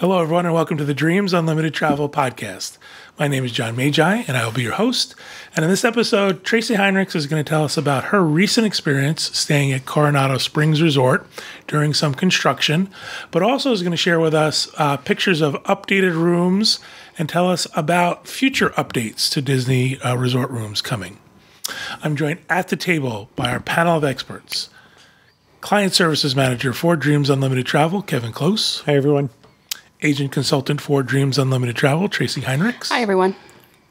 Hello, everyone, and welcome to the Dreams Unlimited Travel podcast. My name is John Magi, and I will be your host. And in this episode, Tracey Heinrichs is going to tell us about her recent experience staying at Coronado Springs Resort during some construction, but also is going to share with us pictures of updated rooms and tell us about future updates to Disney resort rooms coming. I'm joined at the table by our panel of experts. Client Services Manager for Dreams Unlimited Travel, Kevin Close. Hi, everyone. Agent Consultant for Dreams Unlimited Travel, Tracey Heinrichs. Hi, everyone.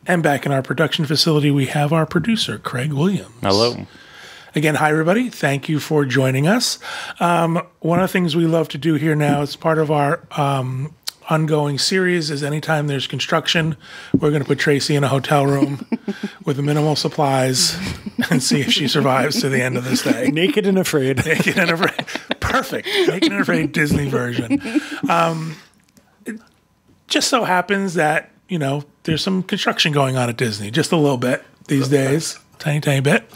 And back in our production facility, we have our producer, Craig Williams. Hello. Again, hi, everybody. Thank you for joining us. One of the things we love to do here now as part of our ongoing series is anytime there's construction, we're going to put Tracey in a hotel room with minimal supplies and see if she survives to the end of this day. Naked and afraid. Naked and afraid. Perfect. Naked and afraid Disney version. It just so happens that, you know, there's some construction going on at Disney, just a little bit these days. Tiny, tiny bit.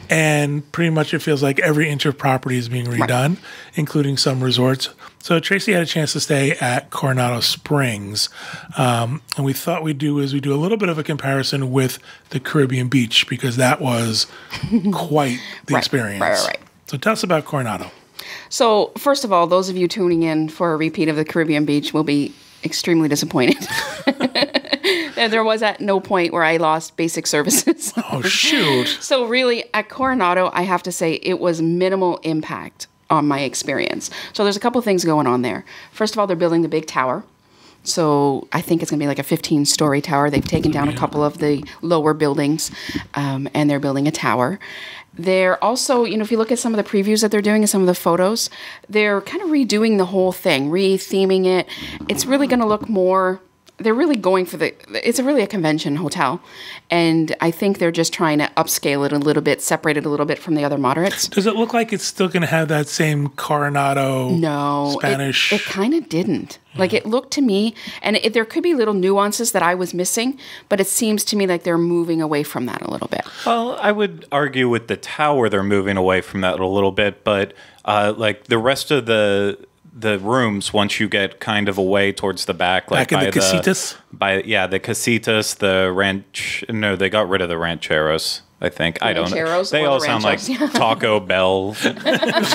And pretty much it feels like every inch of property is being redone, including some resorts. So Tracey had a chance to stay at Coronado Springs. And we thought we'd do a little bit of a comparison with the Caribbean Beach, because that was quite the experience. Right. So tell us about Coronado. So, first of all, those of you tuning in for a repeat of the Caribbean Beach will be extremely disappointed. There was at no point where I lost basic services. Oh, shoot. So really, at Coronado, I have to say it was minimal impact on my experience. So there's a couple things going on there. First of all, they're building the big tower. So I think it's going to be like a 15-story tower. They've taken down a couple of the lower buildings, and they're building a tower. They're also, you know, if you look at some of the previews that they're doing and some of the photos, they're kind of redoing the whole thing, re-theming it. It's really going to look more... They're really going for it's really a convention hotel. And I think they're just trying to upscale it a little bit, separate it a little bit from the other moderates. Does it look like it's still going to have that same Coronado Spanish? It kind of didn't. Like, it looked to me, and there could be little nuances that I was missing, but it seems to me like they're moving away from that a little bit. Well, I would argue with the tower they're moving away from that a little bit, but like the rest of the rooms, once you get kind of away towards the back, like back in the casitas? The casitas, the ranch. No, they got rid of the rancheros, I think. I don't know. They all sound like Taco Bell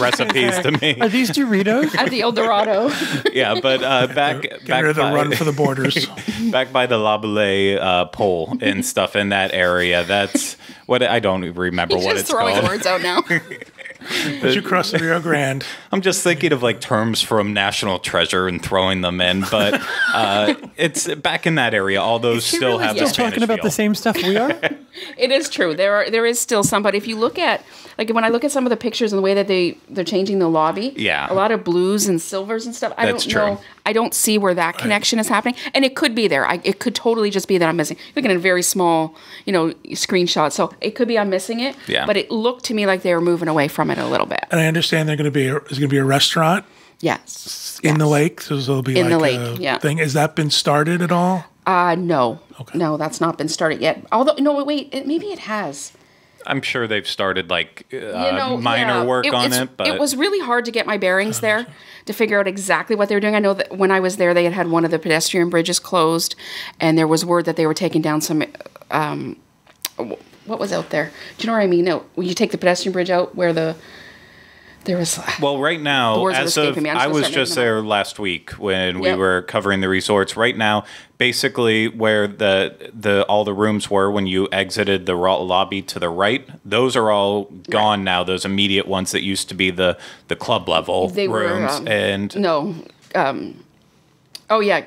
recipes to me. Are these Doritos? At the El Dorado. Yeah, but back rid of the run for the borders. Back by the La Boule pole and stuff in that area. That's what I don't remember what it's called. Just throwing words out now. As you cross the Rio Grande. I'm just thinking of like terms from National Treasure and throwing them in, but it's back in that area. All those still have the Spanish talking about feel. the same stuff we are. It is true. There is still some, but if you look at, like, when I look at some of the pictures and the way that they're changing the lobby, a lot of blues and silvers and stuff. I don't know. I don't see where that connection is happening, and it could be there. It could totally just be that I'm missing. Looking at a very small, screenshot, so it could be I'm missing it. Yeah. But it looked to me like they were moving away from it a little bit. And I understand there's going to be a restaurant. Yes. In the lake, so there'll be in like the lake. Yeah. Thing. Has that been started at all? No. Okay. No, that's not been started yet. Although, no, wait, maybe it has. I'm sure they've started like minor work on it, but it was really hard to get my bearings there to figure out exactly what they were doing. I know that when I was there, they had one of the pedestrian bridges closed, and there was word that they were taking down some. What was out there? Do you know what I mean? No, when you take the pedestrian bridge out, where there was. Well, right now, I was just there last week when we were covering the resorts. Right now, basically where all the rooms were when you exited the lobby to the right, those are all gone now. Those immediate ones that used to be the club level rooms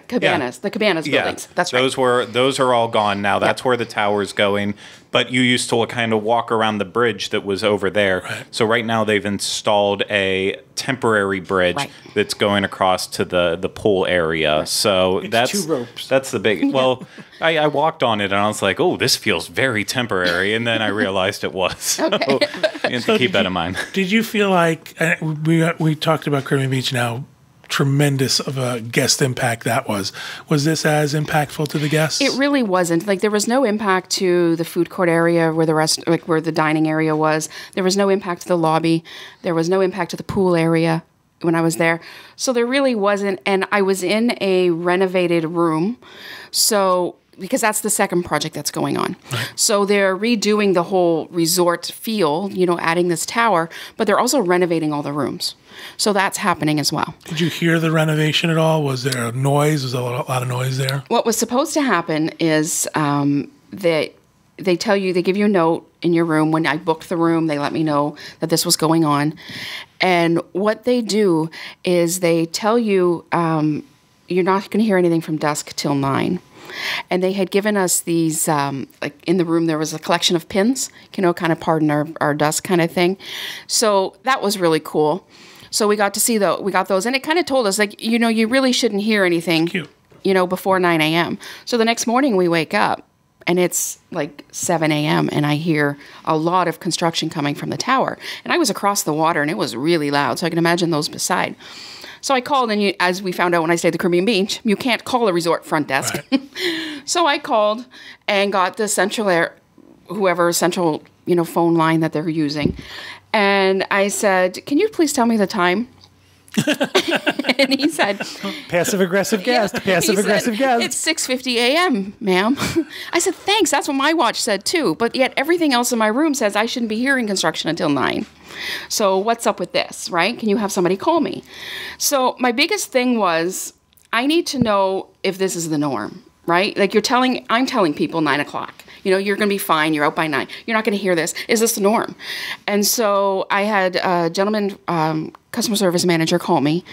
Cabanas. The Cabanas buildings. That's right. Those are all gone now. That's where the tower's going. But you used to kind of walk around the bridge that was over there. Right. So right now they've installed a temporary bridge that's going across to the pool area. Right. So it's 2 ropes. That's the big. Well, I walked on it and I was like, oh, this feels very temporary, and then I realized it was. Okay. So you have to keep that in mind. Did you feel like we talked about Caribbean Beach now? Tremendous of a guest impact that was. Was this as impactful to the guests? It really wasn't. Like, there was no impact to the food court area where where the dining area was. There was no impact to the lobby. There was no impact to the pool area. when I was there. So there really wasn't, and I was in a renovated room. So, because that's the second project that's going on. Right. So they're redoing the whole resort feel, adding this tower, but they're also renovating all the rooms. So that's happening as well. Did you hear the renovation at all? Was there a noise? Was there a lot of noise there? What was supposed to happen is that they give you a note in your room. When I booked the room, they let me know that this was going on. And what they do is they tell you you're not going to hear anything from dusk till 9. And they had given us these, like in the room, there was a collection of pins, kind of pardon our dust kind of thing. So that was really cool. So we got to see we got those. And it kind of told us, like, you really shouldn't hear anything, before 9 a.m. So the next morning we wake up and it's like 7 a.m. and I hear a lot of construction coming from the tower. And I was across the water and it was really loud. So I can imagine those beside. So I called, and as we found out when I stayed at the Caribbean Beach, you can't call a resort front desk. Right. So I called and got the central phone line that they're using. And I said, "Can you please tell me the time?" And he said, passive-aggressive guest, passive-aggressive guest. "It's 6:50 a.m., ma'am." I said, "Thanks, that's what my watch said too. But yet everything else in my room says I shouldn't be hearing construction until 9. So what's up with this, right? Can you have somebody call me?" So my biggest thing was, I need to know if this is the norm, right? Like I'm telling people 9 o'clock. You're going to be fine. You're out by 9. You're not going to hear this. Is this the norm? And so I had a gentleman, customer service manager, call me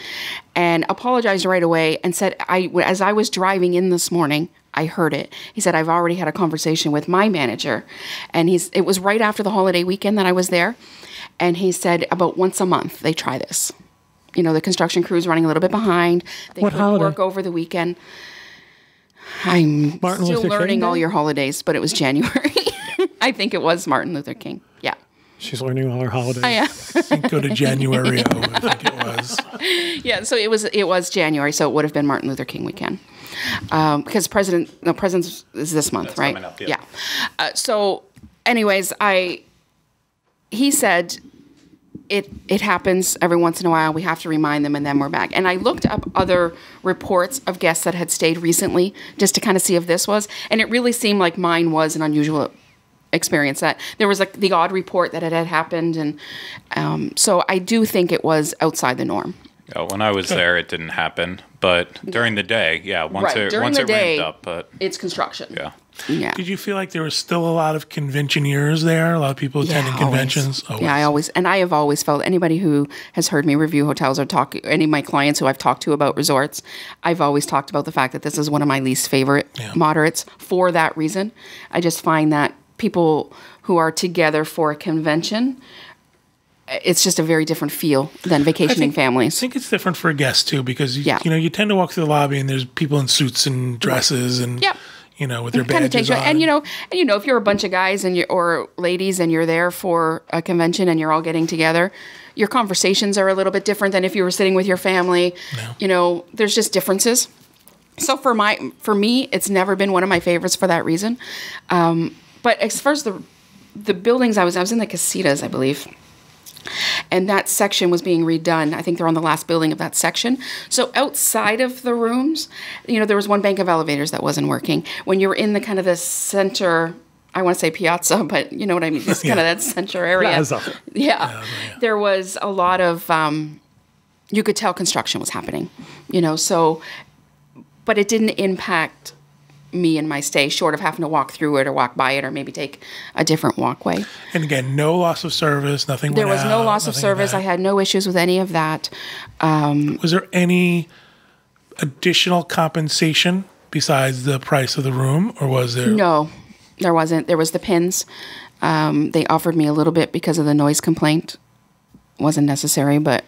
and apologized right away and said, as I was driving in this morning, I heard it. He said, "I've already had a conversation with my manager." And it was right after the holiday weekend that I was there. And he said about once a month they try this. The construction crew's running a little bit behind. They could work over the weekend. I'm Martin still Luther learning King all Day? your holidays, but it was January. I think it was Martin Luther King. Yeah. She's learning all her holidays. I am. Cinco de January, I think it was. Yeah, so it was January, so it would have been Martin Luther King weekend. Because President's is this month, That's right? Coming up, yeah. So anyways, he said, It happens every once in a while. We have to remind them, and then we're back. And I looked up other reports of guests that had stayed recently just to kind of see if this was. And it really seemed like mine was an unusual experience. That there was the odd report that it had happened. And so I do think it was outside the norm. Yeah, when I was there, it didn't happen. But during the day, once it ramped up. But it's construction. Yeah. Yeah. Did you feel like there was still a lot of conventioneers there? A lot of people attending conventions? Always. Yeah, I have always felt, anybody who has heard me review hotels or any of my clients who I've talked to about resorts, I've always talked about the fact that this is one of my least favorite moderates for that reason. I just find that people who are together for a convention, it's just a very different feel than vacationing families. I think it's different for guests too, because you tend to walk through the lobby and there's people in suits and dresses and with their badges on. And if you're a bunch of guys or ladies and you're there for a convention and you're all getting together, your conversations are a little bit different than if you were sitting with your family. Yeah. There's just differences. So for me, it's never been one of my favorites for that reason. But as far as the buildings, I was in the casitas, I believe. And that section was being redone. I think they're on the last building of that section. So outside of the rooms, there was one bank of elevators that wasn't working. When you were in the kind of the center, I want to say piazza, but you know what I mean, just kind of that center area. Plaza. Yeah. There was a lot of, you could tell construction was happening, so, but it didn't impact me and my stay, short of having to walk through it or walk by it or maybe take a different walkway. And again, no loss of service, nothing There was no loss of service. I had no issues with any of that. Was there any additional compensation besides the price of the room, or was there? No, there wasn't. There was the pins. They offered me a little bit because of the noise complaint. Wasn't necessary, but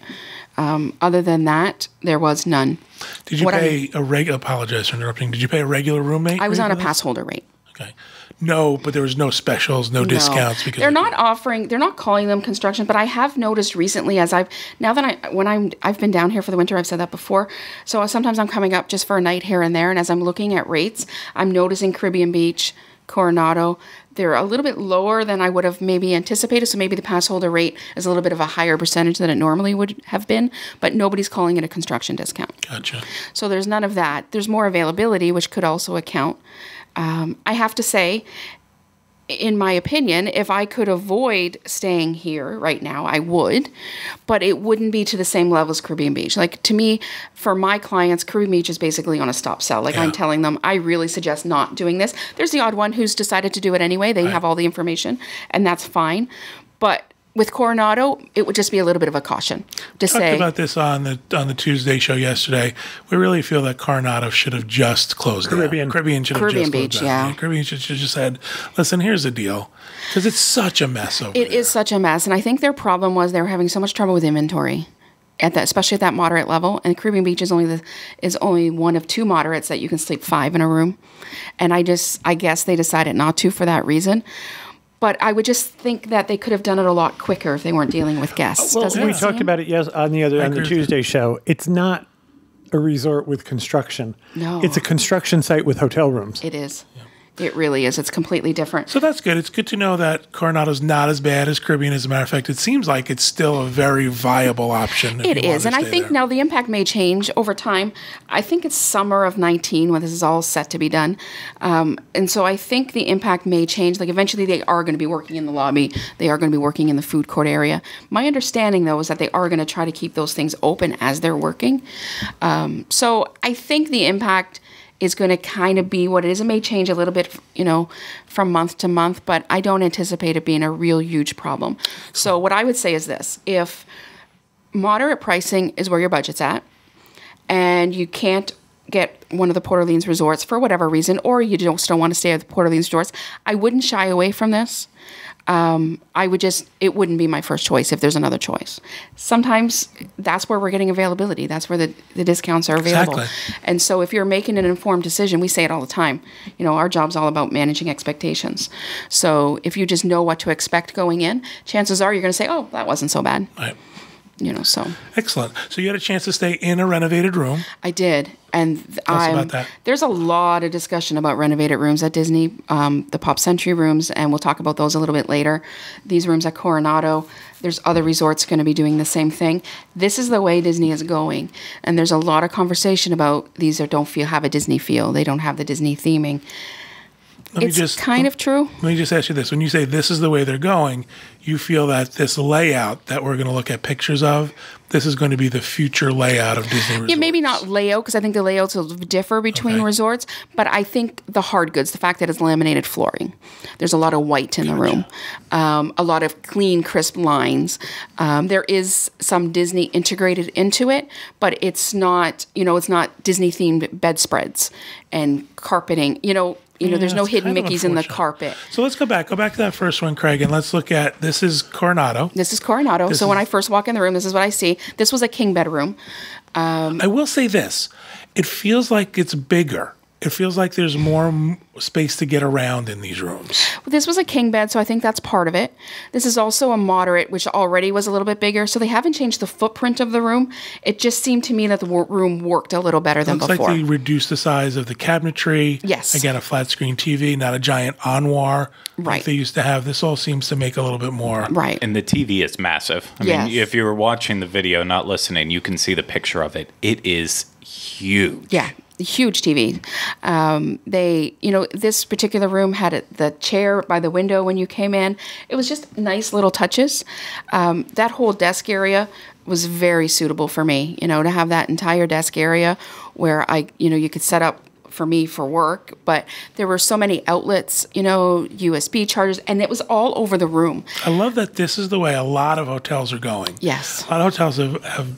other than that, there was none. Did you pay apologize for interrupting. Did you pay a regular roommate? I was on a pass holder rate. Okay. No, but there was no specials, no discounts. Because they're not calling them construction, but I have noticed recently I've been down here for the winter, I've said that before. So sometimes I'm coming up just for a night here and there. And as I'm looking at rates, I'm noticing Caribbean Beach, Coronado, they're a little bit lower than I would have maybe anticipated. So maybe the pass holder rate is a little bit of a higher percentage than it normally would have been, but nobody's calling it a construction discount. Gotcha. So there's none of that. There's more availability, which could also account. I have to say, in my opinion, if I could avoid staying here right now, I would, but it wouldn't be to the same level as Caribbean Beach. Like, to me, for my clients, Caribbean Beach is basically on a stop sell. Like, I'm telling them, I really suggest not doing this. There's the odd one who's decided to do it anyway. They have all the information, and that's fine. But with Coronado, it would just be a little bit of a caution to say. We talked about this on the Tuesday show yesterday. We really feel that Coronado should have just closed down. Caribbean should have just Beach, closed down. yeah. Caribbean should have just said, listen, here's the deal. Because it's such a mess over there. It is such a mess. And I think their problem was they were having so much trouble with inventory, especially at that moderate level. And Caribbean Beach is only one of 2 moderates that you can sleep 5 in a room. And I guess they decided not to for that reason. But I would just think that they could have done it a lot quicker if they weren't dealing with guests. Well, we talked about it on the Tuesday show. It's not a resort with construction. No. It's a construction site with hotel rooms. It is. Yeah. It really is. It's completely different. So that's good. It's good to know that Coronado's not as bad as Caribbean. As a matter of fact, it seems like it's still a very viable option. It is. And I think now the impact may change over time. I think it's summer of 19 when this is all set to be done. And so I think the impact may change. Like, eventually they are going to be working in the lobby. They are going to be working in the food court area. My understanding, though, is that they are going to try to keep those things open as they're working. So I think the impact is going to kind of be what it is. It may change a little bit, from month to month, but I don't anticipate it being a real huge problem. So what I would say is this: if moderate pricing is where your budget's at, and you can't get one of the Port Orleans resorts for whatever reason, or you just don't want to stay at the Port Orleans resorts, I wouldn't shy away from this. It wouldn't be my first choice if there's another choice. Sometimes that's where we're getting availability. That's where the discounts are available. Exactly. And so if you're making an informed decision, we say it all the time, our job's all about managing expectations. So if you just know what to expect going in, chances are you're going to say, oh, that wasn't so bad. Right. So. Excellent. So you had a chance to stay in a renovated room. I did. And Tell us about that. There's a lot of discussion about renovated rooms at Disney, the Pop Century rooms, and we'll talk about those a little bit later. These rooms at Coronado, there's other resorts going to be doing the same thing. This is the way Disney is going. And there's a lot of conversation about these that don't have a Disney feel. They don't have the Disney theming. It's kind of true. Let me just ask you this. When you say this is the way they're going, you feel that this layout that we're going to look at pictures of, this is going to be the future layout of Disney resorts? Yeah, maybe not layout, because I think the layouts will differ between resorts, but I think the hard goods, the fact that it's laminated flooring, there's a lot of white in the room, a lot of clean, crisp lines. There is some Disney integrated into it, but it's not, it's not Disney-themed bedspreads and carpeting, there's no hidden Mickeys in the carpet. So let's go back to that first one, Craig, and let's look at, this is Coronado. This is Coronado. So when I first walk in the room, this is what I see. This was a king bedroom. I will say this. It feels like it's bigger. It feels like there's more space to get around in these rooms. Well, this was a king bed, so I think that's part of it. This is also a moderate, which already was a little bit bigger. So they haven't changed the footprint of the room. It just seemed to me that the room worked a little better than before. Looks like they reduced the size of the cabinetry. Yes. Again, a flat screen TV, not a giant armoire like they used to have. This all seems to make a little bit more. Right. And the TV is massive. I mean, if you were watching the video, not listening, you can see the picture of it. It is huge. Yeah. Huge TV. This particular room had the chair by the window when you came in. It was just nice little touches. That whole desk area was very suitable for me, to have that entire desk area where you could set up for me for work, but there were so many outlets, USB chargers, and it was all over the room. I love that this is the way a lot of hotels are going. Yes. A lot of hotels have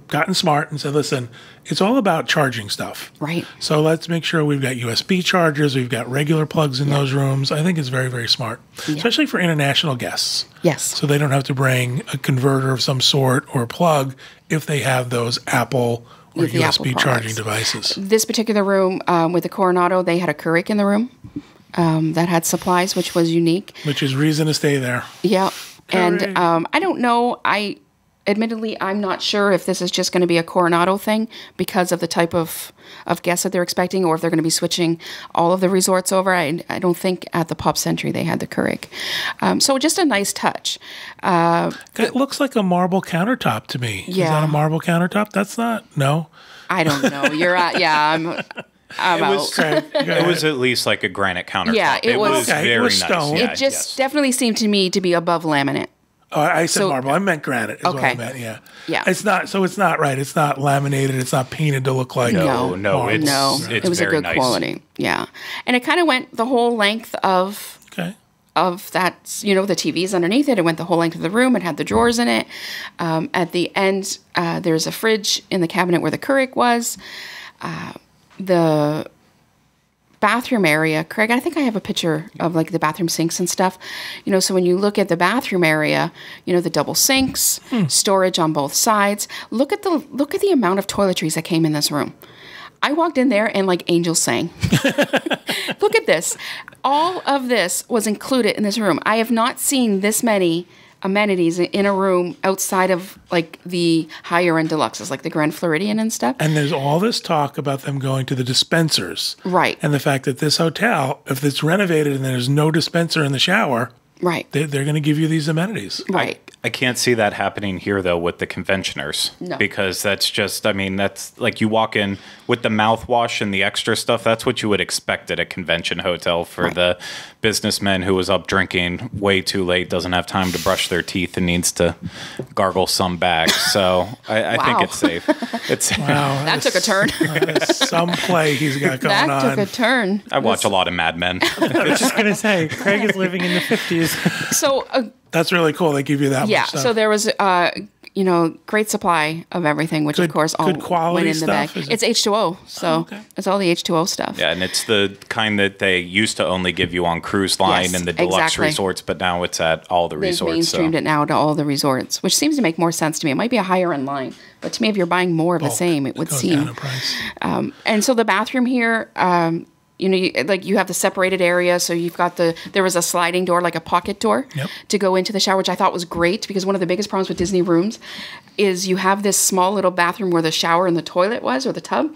gotten smart and said, listen, it's all about charging stuff. Right. So let's make sure we've got USB chargers, we've got regular plugs in those rooms. I think it's very, very smart, especially for international guests. Yes. So they don't have to bring a converter of some sort or a plug if they have those Apple or USB charging devices. This particular room with the Coronado, they had a Keurig in the room that had supplies, which was unique. Which is reason to stay there. Yeah. Keurig. And I don't know, admittedly, I'm not sure if this is just going to be a Coronado thing because of the type of guests that they're expecting, or if they're going to be switching all of the resorts over. I don't think at the Pop Century they had the Keurig. So just a nice touch. It looks like a marble countertop to me. Yeah. Is that a marble countertop? That's not, no? I don't know. You're yeah, I'm out. It was at least like a granite countertop. Yeah, it was very it was stone. Nice. Yeah, it just definitely seemed to me to be above laminate. Oh, I said marble. I meant granite. Is what I meant. Yeah. Yeah. It's not. So it's not right. It's not laminated. It's not painted to look like. No. It was a good quality. Yeah, and it kind of went the whole length of. Okay. Of that, the TV's underneath it. It went the whole length of the room. It had the drawers in it. At the end, there's a fridge in the cabinet where the Keurig was. The bathroom area, Craig, I think I have a picture of like the bathroom sinks and stuff. So when you look at the bathroom area, the double sinks, storage on both sides. Look at the amount of toiletries that came in this room. I walked in there and like angels sang. Look at this. All of this was included in this room. I have not seen this many amenities in a room outside of like the higher end deluxes, like the Grand Floridian and stuff. And there's all this talk about them going to the dispensers. Right. And the fact that this hotel, if it's renovated and there's no dispenser in the shower, right, they're going to give you these amenities. Right. I can't see that happening here, though, with the conventioners. No. Because that's just, that's like you walk in with the mouthwash and the extra stuff. That's what you would expect at a convention hotel for the businessman who was up drinking way too late, doesn't have time to brush their teeth, and needs to gargle some back. So I think it's safe. Wow. That took a turn. Some play he's got going on. That took a turn. I watch a lot of Mad Men. I was just going to say, Craig is living in the 50s. So that's really cool. They give you that much stuff. So there was, great supply of everything, which of course all went in the bag. It's H2O, so it's all the H2O stuff. Yeah, and it's the kind that they used to only give you on cruise line and the deluxe resorts, but now it's at all the resorts. They've mainstreamed it now to all the resorts, which seems to make more sense to me. It might be a higher end line, but to me, if you're buying more of the same, it would seem. Down in price. And so the bathroom here. You have the separated area, so you've got there was a sliding door, like a pocket door, to go into the shower, which I thought was great, because one of the biggest problems with Disney rooms is you have this small little bathroom where the shower and the toilet was, or the tub,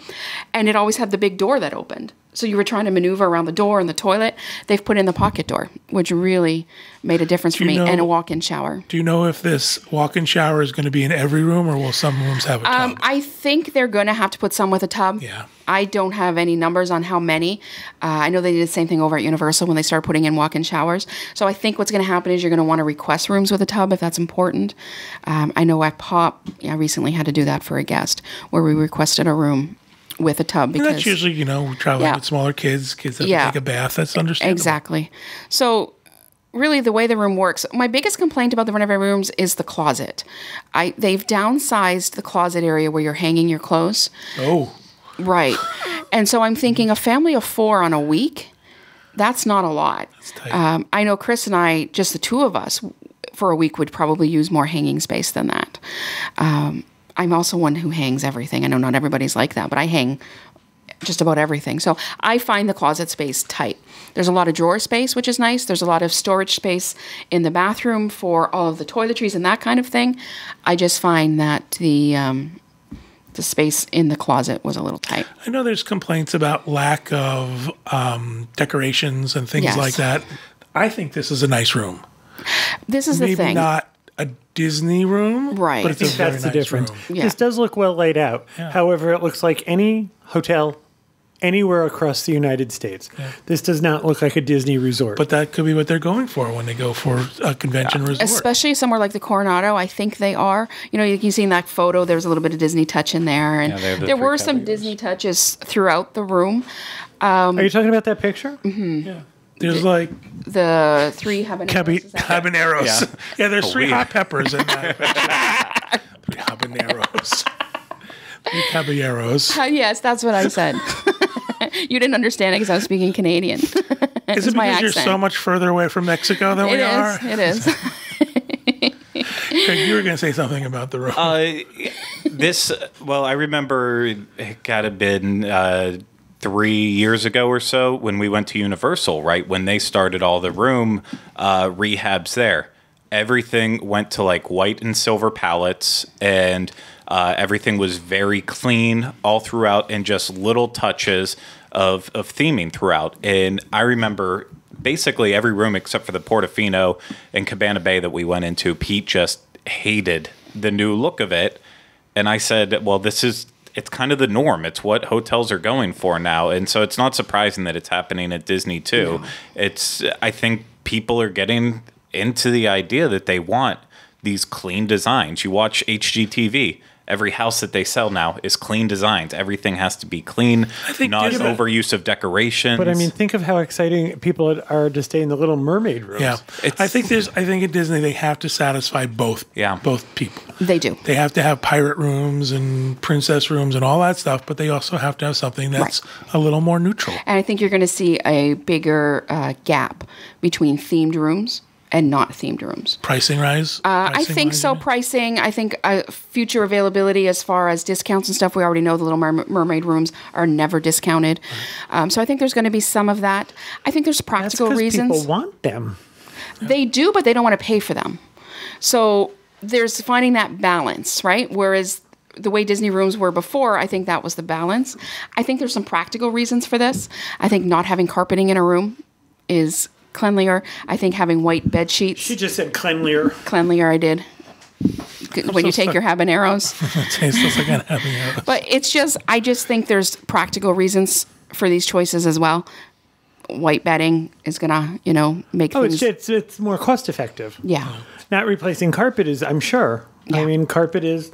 and it always had the big door that opened. So you were trying to maneuver around the door and the toilet. They've put in the pocket door, which really made a difference for me, and a walk-in shower. Do you know if this walk-in shower is going to be in every room, or will some rooms have a tub? I think they're going to have to put some with a tub. Yeah. I don't have any numbers on how many. I know they did the same thing over at Universal when they started putting in walk-in showers. So I think what's going to happen is you're going to want to request rooms with a tub if that's important. I know at Pop, I recently had to do that for a guest where we requested a room with a tub. Because that's usually, traveling with smaller kids that take a bath. That's understandable. Exactly. So really the way the room works, my biggest complaint about the renovated rooms is the closet. They've downsized the closet area where you're hanging your clothes. Oh. Right. And so I'm thinking a family of 4 on a week, that's not a lot. That's tight. I know Chris and I, just the two of us, for a week would probably use more hanging space than that. I'm also one who hangs everything. I know not everybody's like that, but I hang just about everything. So I find the closet space tight. There's a lot of drawer space, which is nice. There's a lot of storage space in the bathroom for all of the toiletries and that kind of thing. I just find that the space in the closet was a little tight. I know there's complaints about lack of decorations and things like that. I think this is a nice room. This is the thing. Maybe not a Disney room, right? But it's a very that's nice the difference. room. Yeah. This does look well laid out. Yeah. However, it looks like any hotel anywhere across the United States. Yeah. This does not look like a Disney resort. But that could be what they're going for when they go for a convention resort. Especially somewhere like the Coronado, I think they are. You can see in that photo, there's a little bit of Disney touch in there. And there were some Disney touches throughout the room. Are you talking about that picture? Mm-hmm. Yeah. There's like the 3 habaneros. Habaneros. Yeah, there's 3 hot peppers in that. 3 habaneros. 3 caballeros. Yes, that's what I said. You didn't understand it because I was speaking Canadian. Is it because you're so much further away from Mexico than we are? It is. Craig, you were going to say something about the room. I remember it got to been 3 years ago or so when we went to Universal, right? When they started all the room rehabs there. everything went to like white and silver palettes, and everything was very clean all throughout, and just little touches of theming throughout. And I remember basically every room except for the Portofino and Cabana Bay that we went into, Pete just hated the new look of it. And I said, well, it's kind of the norm. It's what hotels are going for now. And so it's not surprising that it's happening at Disney too. No. I think people are getting into the idea that they want these clean designs. You watch HGTV. Every house that they sell now is clean designs. Everything has to be clean, not overuse of decorations. But I mean, think of how exciting people are to stay in the Little Mermaid rooms. Yeah, I think at Disney they have to satisfy both people. They do. They have to have pirate rooms and princess rooms and all that stuff, but they also have to have something that's a little more neutral. And I think you're going to see a bigger gap between themed rooms and not themed rooms. Pricing rise? I think so. Pricing. I think future availability as far as discounts and stuff. We already know the Little Mermaid rooms are never discounted. So I think there's going to be some of that. I think there's practical reasons. People want them. They do, but they don't want to pay for them. So there's finding that balance, right? Whereas the way Disney rooms were before, I think that was the balance. I think there's some practical reasons for this. I think not having carpeting in a room is cleanlier. I think having white bed sheets. She just said cleanlier. Cleanlier, I did. When you take your habaneros. It tastes like an habanero. But I just think there's practical reasons for these choices as well. White bedding is gonna, make things. It's more cost effective. Yeah. Not replacing carpet is, I'm sure. Yeah. I mean, carpet it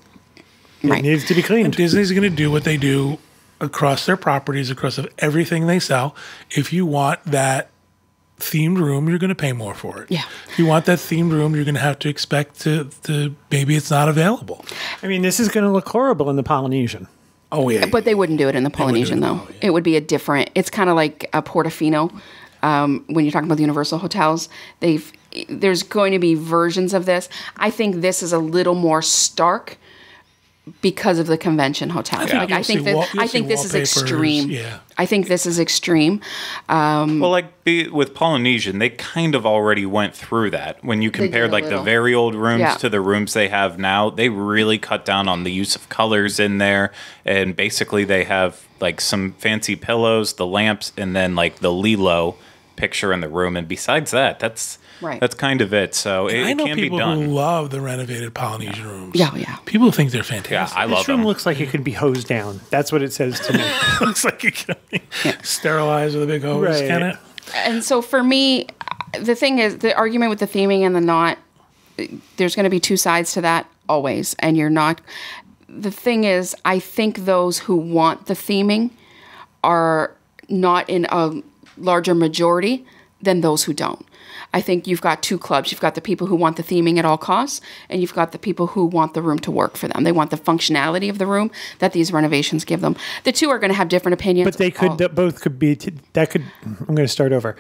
needs to be cleaned. And Disney's going to do what they do across their properties, across everything they sell. If you want that themed room, you're going to pay more for it. Yeah. If you want that themed room, you're going to have to expect to maybe it's not available. I mean, this is going to look horrible in the Polynesian. Oh, yeah. But they wouldn't do it in the Polynesian, though. Yeah. It would be it's kind of like a Portofino. When you're talking about the Universal hotels, there's going to be versions of this. I think this is a little more stark because of the convention hotel. I think this is extreme. Yeah. I think this is extreme. With Polynesian, they kind of already went through that. When you compared the very old rooms to the rooms they have now, they really cut down on the use of colors in there. And basically they have some fancy pillows, the lamps, and then the Lilo picture in the room. And besides that, that's kind of it. So it can be done. I know people who love the renovated Polynesian rooms. Yeah, yeah. People think they're fantastic. Yeah, I love them. This room looks like it could be hosed down. That's what it says to me. It looks like it could be sterilized with a big hose, can it? And so for me, the thing is, the argument with the theming and the not, there's going to be two sides to that always. And you're not... The thing is, I think those who want the theming are not in a larger majority than those who don't. I think you've got two clubs. You've got the people who want the theming at all costs, and you've got the people who want the room to work for them. They want the functionality of the room that these renovations give them. The two are going to have different opinions. But they could, both could be, I'm going to start over.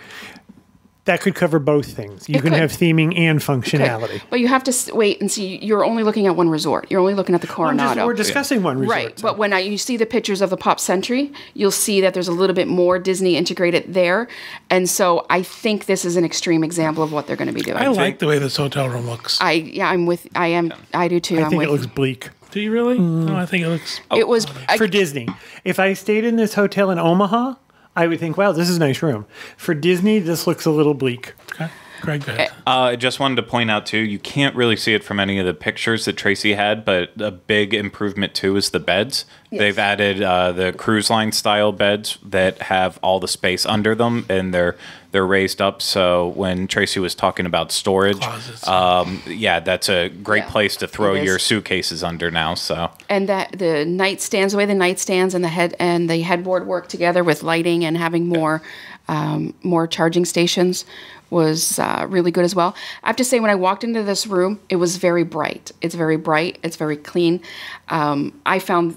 That could cover both things. You can have theming and functionality. But you have to wait and see. You're only looking at one resort. You're only looking at the Coronado. We're discussing one resort. Right. But when you see the pictures of the Pop Century, you'll see that there's a little bit more Disney integrated there. And so I think this is an extreme example of what they're going to be doing. I like the way this hotel room looks. I do too. I think it looks bleak. Do you really? No, I think it looks... It was... For Disney. If I stayed in this hotel in Omaha... I would think, wow, this is a nice room. For Disney, this looks a little bleak. Okay. Greg, go ahead. I just wanted to point out, too, you can't really see it from any of the pictures that Tracey had, but a big improvement, too, is the beds. Yes. They've added the cruise line style beds that have all the space under them, and they're raised up. So when Tracey was talking about storage, that's a great place to throw your suitcases under now. So and that the nightstands, the way the nightstands and the headboard work together with lighting and having more charging stations was really good as well. I have to say, when I walked into this room, it was very bright. It's very bright. It's very clean. I found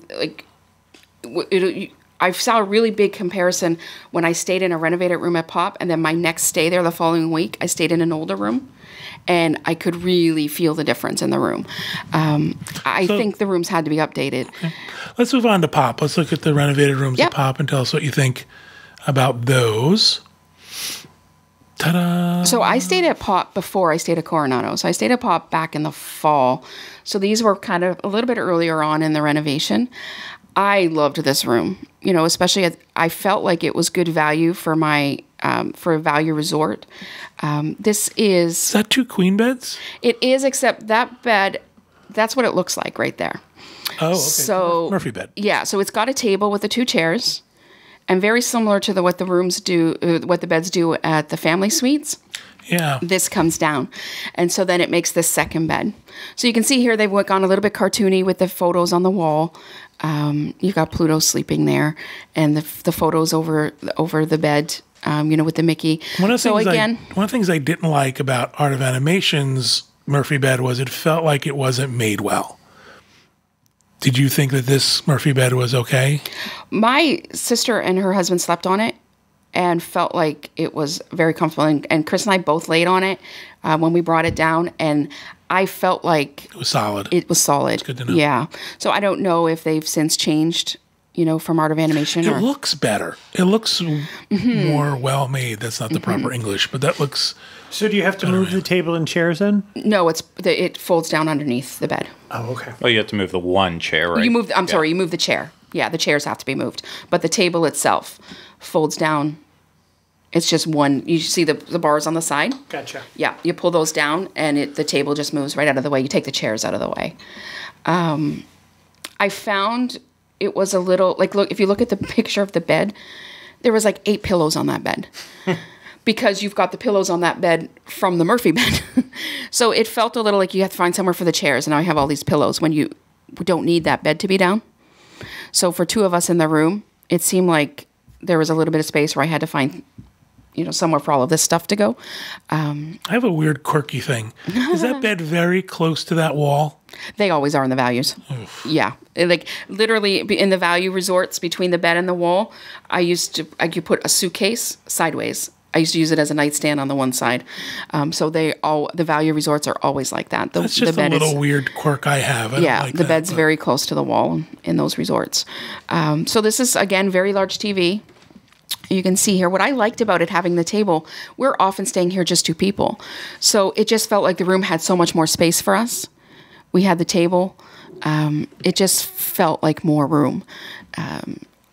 I saw a really big comparison when I stayed in a renovated room at Pop, and then my next stay there the following week, I stayed in an older room, and I could really feel the difference in the room. I think the rooms had to be updated. Okay. Let's move on to Pop. Let's look at the renovated rooms at Pop and tell us what you think about those. Ta-da! So I stayed at Pop before I stayed at Coronado. So I stayed at Pop back in the fall. So these were kind of a little bit earlier on in the renovation. I loved this room, especially I felt like it was good value for my for a value resort. This is that 2 queen beds? It is, except that bed, that's what it looks like right there. Oh, okay. So Murphy bed. Yeah, so it's got a table with the 2 chairs, and very similar to what the rooms do, what the beds do at the family suites. Yeah. This comes down. And so then it makes this second bed. So you can see here they've gone a little bit cartoony with the photos on the wall. You've got Pluto sleeping there, and the photos over the bed, with the Mickey. One of the things I didn't like about Art of Animation's Murphy bed was it felt like it wasn't made well. Did you think that this Murphy bed was okay? My sister and her husband slept on it and felt like it was very comfortable. And Chris and I both laid on it when we brought it down, and I felt like it was solid. It was solid. It's good to know. Yeah. So I don't know if they've since changed, from Art of Animation. It looks better. It looks more well made. That's not the proper English, but that looks. So do you have to move the table and chairs in? No, it folds down underneath the bed. Oh, okay. Oh, you have to move the one chair, right? You move the chair. Yeah, the chairs have to be moved. But the table itself folds down. It's just one. You see the bars on the side? Gotcha. Yeah, you pull those down, and the table just moves right out of the way. You take the chairs out of the way. I found it was a little, look, if you look at the picture of the bed, there was 8 pillows on that bed. Because you've got the pillows on that bed from the Murphy bed. So it felt a little like you have to find somewhere for the chairs, and now I have all these pillows when you don't need that bed to be down. So for 2 of us in the room, it seemed like there was a little bit of space where I had to find, somewhere for all of this stuff to go. I have a weird, quirky thing. Is that bed very close to that wall? They always are in the values. Oof. Yeah. Literally in the value resorts between the bed and the wall, I could put a suitcase sideways. I used to use it as a nightstand on the one side. So the value resorts are always like that. That's just a little weird quirk I have. The bed's very close to the wall in those resorts. So this is, again, very large TV. You can see here what I liked about it having the table. We're often staying here just 2 people. So it just felt like the room had so much more space for us. We had the table. It just felt like more room.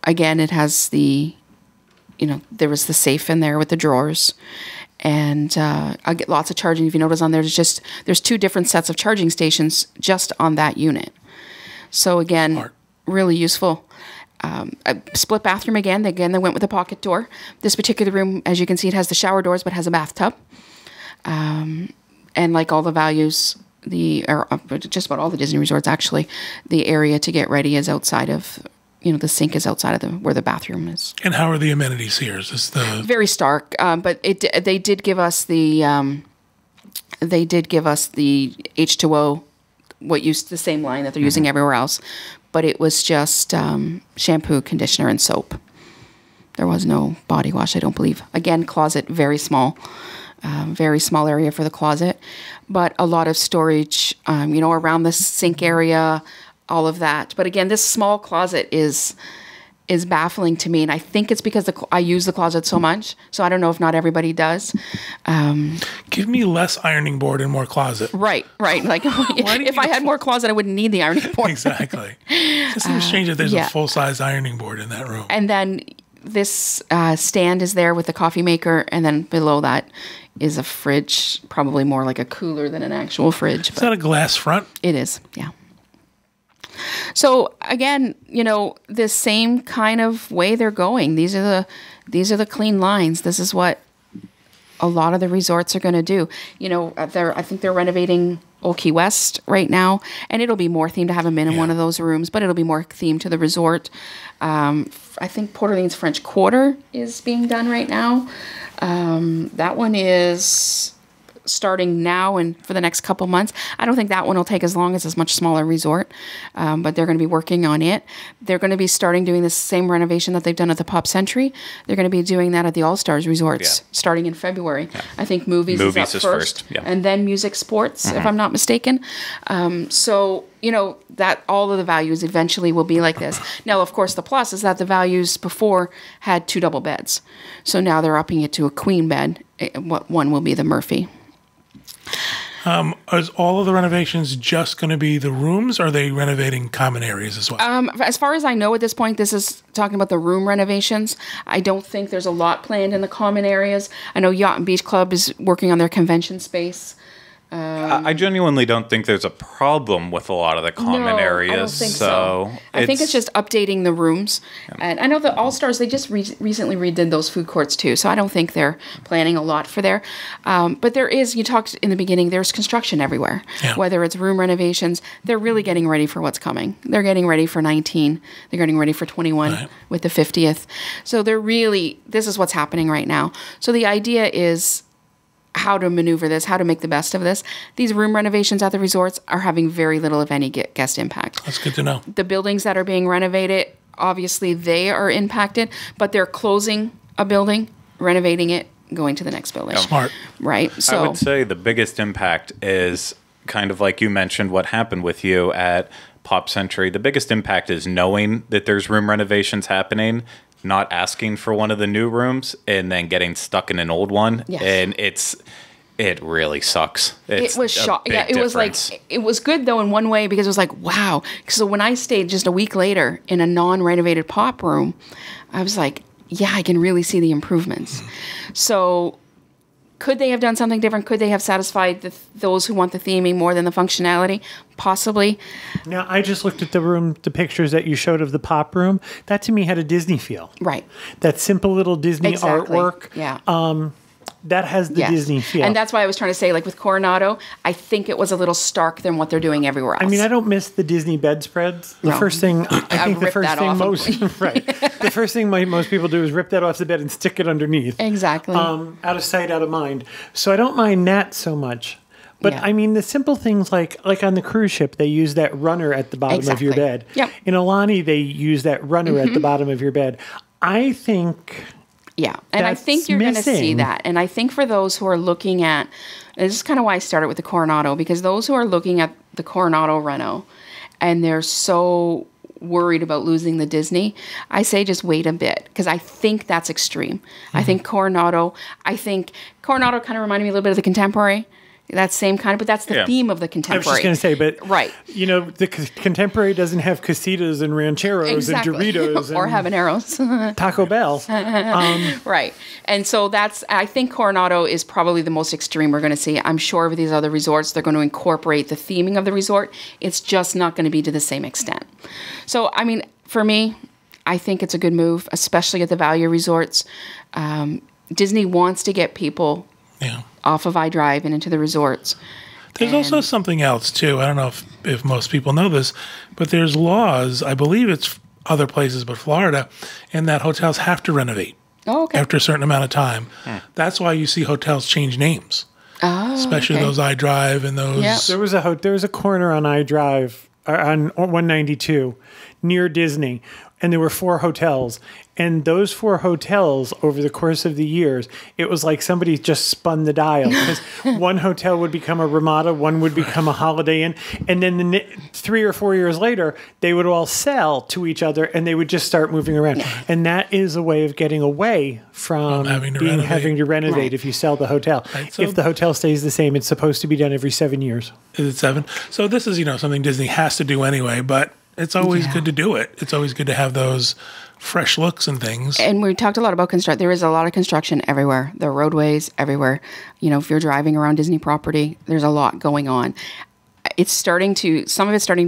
Again, it has there was the safe in there with the drawers, and I get lots of charging. If you notice on there, there's 2 different sets of charging stations just on that unit. So again, really useful. A split bathroom again. They went with a pocket door. This particular room, as you can see, it has the shower doors, but has a bathtub. And like all the values, just about all the Disney resorts, actually, the area to get ready is outside of. The sink is outside of where the bathroom is. And how are the amenities here? Is this very stark? But they did give us the H2O, the same line that they're using everywhere else, but it was just shampoo, conditioner, and soap. There was no body wash, I don't believe. Again, closet very small area for the closet, but a lot of storage. Around the sink area. All of that. But again, this small closet is baffling to me. And I think it's because I use the closet so much. So I don't know if not everybody does. Give me less ironing board and more closet. Right. If I had more closet, I wouldn't need the ironing board. Exactly. It seems strange that there's a full-size ironing board in that room. And then this stand is there with the coffee maker. And then below that is a fridge, probably more like a cooler than an actual fridge. Is that a glass front? It is, yeah. So again, the same kind of way they're going. These are the clean lines. This is what a lot of the resorts are going to do. I think they're renovating Old Key West right now, and it'll be more themed to have them in one of those rooms, but it'll be more themed to the resort. I think Port Orleans French Quarter is being done right now. That one is starting now and for the next couple months. I don't think that one will take as long as this much smaller resort, but they're going to be working on it. They're going to be starting doing the same renovation that they've done at the Pop Century. They're going to be doing that at the All Stars resorts starting in February. Yeah. I think movies is up first. Yeah. And then music sports, if I'm not mistaken. So, you know, that all of the values eventually will be like this. Now, of course, the plus is that the values before had 2 double beds. So now they're upping it to a queen bed. One will be the Murphy. Is all of the renovations just going to be the rooms, or are they renovating common areas as well? As far as I know at this point, this is talking about the room renovations. I don't think there's a lot planned in the common areas. I know Yacht and Beach Club is working on their convention space. I genuinely don't think there's a problem with a lot of the common areas. I don't think so. I think it's just updating the rooms. Yeah. And I know the All-Stars, they just recently redid those food courts too, so I don't think they're planning a lot for there. But there is, you talked in the beginning, there's construction everywhere. Yeah. Whether it's room renovations, they're really getting ready for what's coming. They're getting ready for 19. They're getting ready for 21 with the 50th. So they're really, this is what's happening right now. So the idea is how to maneuver this, how to make the best of this. These room renovations at the resorts are having very little, if any, guest impact. That's good to know. The buildings that are being renovated, obviously they are impacted, but they're closing a building, renovating it, going to the next building. Smart. Right? So I would say the biggest impact is kind of like you mentioned what happened with you at Pop Century. The biggest impact is knowing that there's room renovations happening, not asking for one of the new rooms, and then getting stuck in an old one. Yes. And it really sucks. It was shocking. Yeah, it was like, it was good though in one way, because it was like, wow. So when I stayed just a week later in a non-renovated Pop room, I was like, yeah, I can really see the improvements. So could they have done something different? Could they have satisfied those who want the theming more than the functionality? Possibly. Now, I just looked at the pictures that you showed of the Pop room. That to me had a Disney feel. Right. That simple little Disney artwork. Yeah. That has the Disney feel. And that's why I was trying to say, like with Coronado, I think it was a little stark than what they're doing everywhere else. I mean, I don't miss the Disney bedspreads. The first thing, the first thing most people do is rip that off the bed and stick it underneath. Exactly. Out of sight, out of mind. So I don't mind that so much. But I mean, the simple things like on the cruise ship, they use that runner at the bottom of your bed. Yep. In Alani, they use that runner at the bottom of your bed. I think... Yeah, and I think you're going to see that. And I think for those who are looking at, and this is kind of why I started with the Coronado, because those who are looking at the Coronado Reno and they're so worried about losing the Disney, I say just wait a bit, because I think that's extreme. Mm-hmm. I think Coronado kind of reminded me a little bit of the Contemporary. That same kind of, but that's the theme of the Contemporary. I was just going to say, but you know, the Contemporary doesn't have casitas and rancheros and Doritos or habaneros, Taco Bell, right? And so I think Coronado is probably the most extreme we're going to see. I'm sure of these other resorts, they're going to incorporate the theming of the resort. It's just not going to be to the same extent. So, I mean, for me, I think it's a good move, especially at the value resorts. Disney wants to get people off of I-Drive and into the resorts. There's also something else, too. I don't know if most people know this, but there's laws, I believe it's other places but Florida, and that hotels have to renovate after a certain amount of time. That's why you see hotels change names, especially those I-Drive and those... Yeah. There was a corner on I-Drive, on 192, near Disney, and there were 4 hotels. And those 4 hotels, over the course of the years, it was like somebody just spun the dial. Because one hotel would become a Ramada, one would become a Holiday Inn. And then 3 or 4 years later, they would all sell to each other, and they would just start moving around. And that is a way of getting away from having to renovate if you sell the hotel. Right. So if the hotel stays the same, it's supposed to be done every 7 years. Is it 7? So this is, something Disney has to do anyway, but it's always good to do it. It's always good to have those fresh looks and things. And we talked a lot about construction. There is a lot of construction everywhere. There are roadways everywhere. If you're driving around Disney property, there's a lot going on. Some of it's starting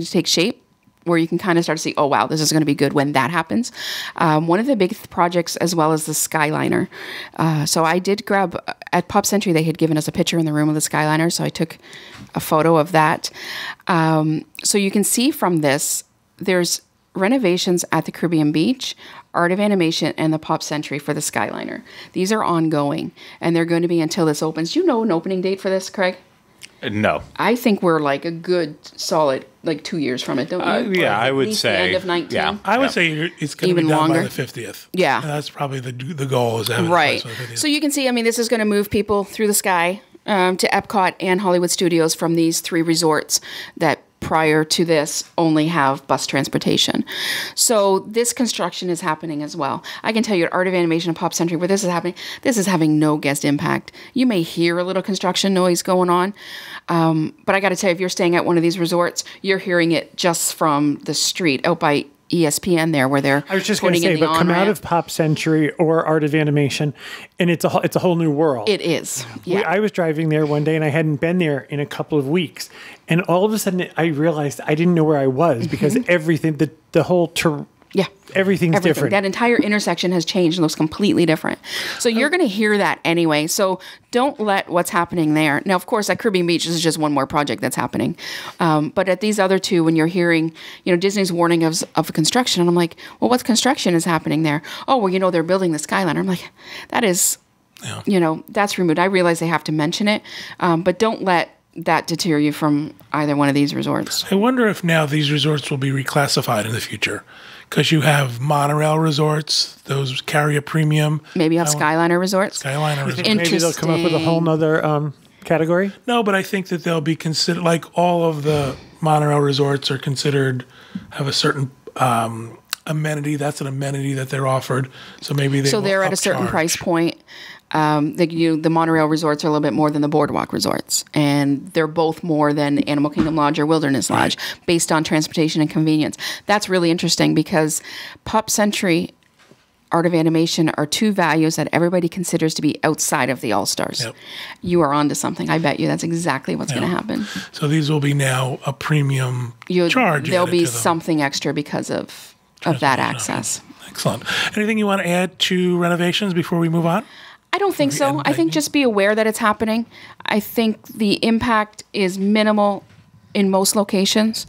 to take shape, where you can kind of start to see, oh, wow, this is going to be good when that happens. One of the big projects as well as the Skyliner. So I did grab, at Pop Century, they had given us a picture in the room of the Skyliner, so I took a photo of that. So you can see from this, there's renovations at the Caribbean Beach Art of Animation, and the Pop Century for the Skyliner. These are ongoing, and they're going to be until this opens. Do you know an opening date for this, Craig? No. I think we're like a good solid 2 years from it, don't you? Yeah, I would say. The end of 19? Yeah. I would say it's going to be done longer. by the 50th. Yeah. And that's probably the goal. Is right. So you can see, this is going to move people through the sky to Epcot and Hollywood Studios from these 3 resorts that prior to this only have bus transportation. So this construction is happening as well. I can tell you at Art of Animation and Pop Century where this is happening, this is having no guest impact. You may hear a little construction noise going on, but I got to tell you, if you're staying at one of these resorts, you're hearing it just from the street out by ESPN there, where they're I was just going to say, but come out of Pop Century or Art of Animation, and it's a whole new world. It is. Yeah. I was driving there one day, and I hadn't been there in a couple of weeks, and all of a sudden I realized I didn't know where I was because everything, the whole everything's different. That entire intersection has changed and looks completely different. So you're going to hear that anyway. So don't let what's happening there. Now, of course, at Caribbean Beach, this is just one more project that's happening. But at these other 2, when you're hearing, Disney's warning of construction, and I'm like, well, what construction is happening there? Oh, well, they're building the Skyliner. I'm like, that is, that's removed. I realize they have to mention it, but don't let that deter you from either one of these resorts. I wonder if now these resorts will be reclassified in the future. Because you have monorail resorts, those carry a premium. Maybe you have Skyliner resorts. Skyliner resorts. Maybe they'll come up with a whole nother category? No, but I think that they'll be considered, like all of the monorail resorts are considered, have a certain amenity. That's an amenity that they're offered. So maybe they're at a certain price point. The monorail resorts are a little bit more than the boardwalk resorts, and they're both more than Animal Kingdom Lodge or Wilderness Lodge, based on transportation and convenience. That's really interesting because Pop Century, Art of Animation are 2 values that everybody considers to be outside of the All-Stars. Yep. You are onto something. I bet you that's exactly what's going to happen. So these will be now a premium charge. There'll be something extra because of that access. Excellent. Anything you want to add to renovations before we move on? I don't think so. I think just be aware that it's happening. I think the impact is minimal in most locations.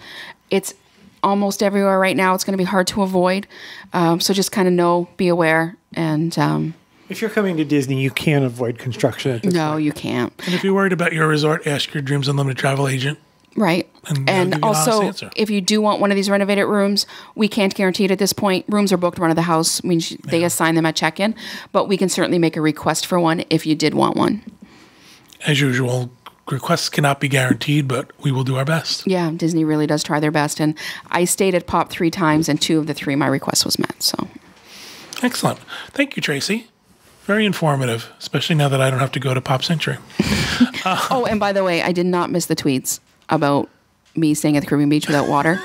It's almost everywhere right now. It's going to be hard to avoid. So just kind of be aware. And if you're coming to Disney, you can't avoid construction at this point. You can't. And if you're worried about your resort, ask your Dreams Unlimited travel agent. Right. And also, if you do want one of these renovated rooms, we can't guarantee it at this point. Rooms are booked run of the house. They assign them at check-in, but we can certainly make a request for one if you did want one. As usual, requests cannot be guaranteed, but we will do our best. Yeah, Disney really does try their best. And I stayed at Pop 3 times, and 2 of the 3, my request was met. So, excellent. Thank you, Tracey. Very informative, especially now that I don't have to go to Pop Century. And by the way, I did not miss the tweets about me staying at the Caribbean Beach without water.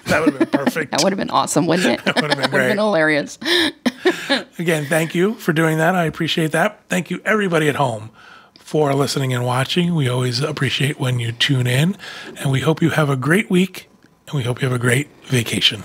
That would have been perfect. That would have been awesome, wouldn't it? That would have been great. Would have been hilarious. Again, thank you for doing that. I appreciate that. Thank you, everybody at home, for listening and watching. We always appreciate when you tune in, and we hope you have a great week, and we hope you have a great vacation.